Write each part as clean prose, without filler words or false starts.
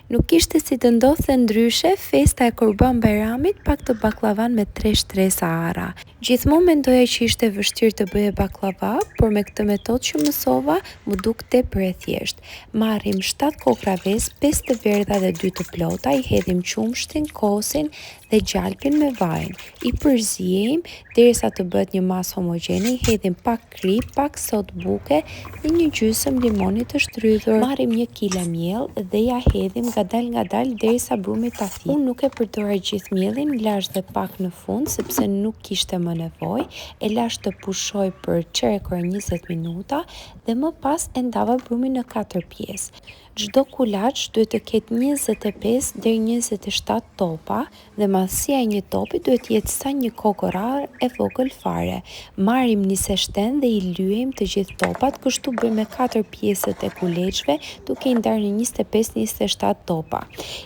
Nuk ishte si të ndodhte ndryshe, festa e Kurban Bayramit pak të baklavan me 3 shtresa ara. Gjithmonë mendoja që ishte vështirë të bëje baklava, por me këtë metodë që mësova, më duk tepër e thjeshtë. Marrim 7 kokra ves, 5 të verdha dhe 2 të plota, i hedhim qumshtin, kosin dhe gjalpin me vajin. I përziejm derisa të bëhet një masë homogjene, i hedhim pak krip, pak sot buke dhe një gjysmë limoni të shtrydhur. Marrim 1 kile miell dhe ja hedhim ngadal derisa brumi ta thithë. Unë nuk e përdora gjithë miellin, lash dhe pak në fund sepse nuk kishte më nevojë. E lash të pushoj për çerekor 20 minuta dhe më pas e ndava brumin në 4 pjesë. Çdo kulaç duhet të ketë 25 deri 27 topa dhe madhësia e një topi duhet të jetë sa një kokorar e vogël fare. Marrim një seshten dhe i lyejm të gjithë topat, kështu bëjmë me 4 pjesët e kuleçve, duke i ndarë në 25-27 topa.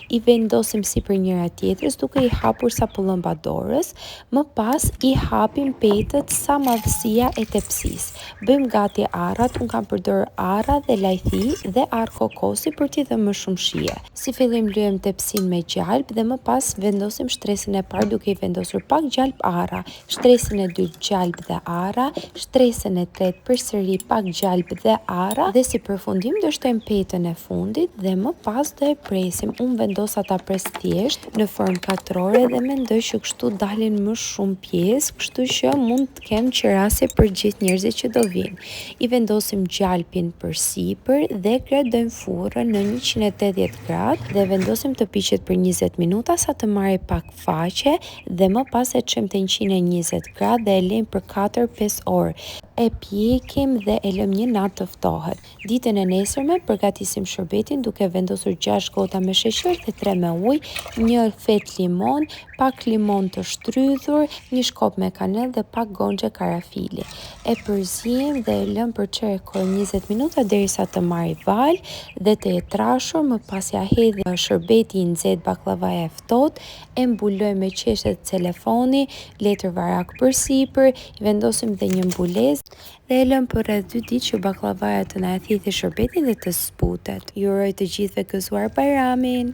I vendosim sipër njëra tjetrës duke i hapur sa pëllëmba dorës, më pas i hapim petët sa madhësia e tepsisë. Bëjmë gati arrat, unë kam përdorur arra dhe lajthi dhe arr kokosi për t'i dhënë më shumë shije. Si fillim lyejm tepsin me gjalp dhe më pas vendosim shtresën e parë duke i vendosur pak gjalp arra, shtresën e dytë gjalp dhe arra, shtresën e tretë përsëri pak gjalp dhe arra dhe si përfundim do shtojmë petën e fundit dhe më pas do e presim. Unë vendosa ta pres thjesht në formë katrore dhe mendoj që kështu dalin më shumë pjesë, kështu që mund të kem qerasje për gjithë njerëzit që do vinë. I vendosim gjalpin përsipër dhe gradojmë furrën në 180 gradë dhe vendosim të piqet për 20 minuta sa të marrë pak faqe dhe më pas e çojmë te 120 gradë dhe e lejmë për 4-5 orë. E pjekim dhe e lëm një natë të ftohet. Ditën e nesërme përgatisim shërbetin duke vendosur 6 gota me sheqer dhe 3 me ujë, 1 fet limon, pak limon të shtrydhur, 1 shkop me kanellë dhe pak goxhe karafili. E përziejm dhe e lëm për çerekor 20 minuta derisa të marrë val dhe të jetë trashur, më pas ja hedhim shërbetin i nxehtë ballavaja e ftohtë, e mbulojmë me qeshe të celefoni, letër varak përsipër, i vendosim dhe një mbulesë dhe e lëm për rreth 2 ditë që ballavaja të na e thithë shërbetin dhe të zbutet. Ju uroj të gjithëve gëzuar Bayramin!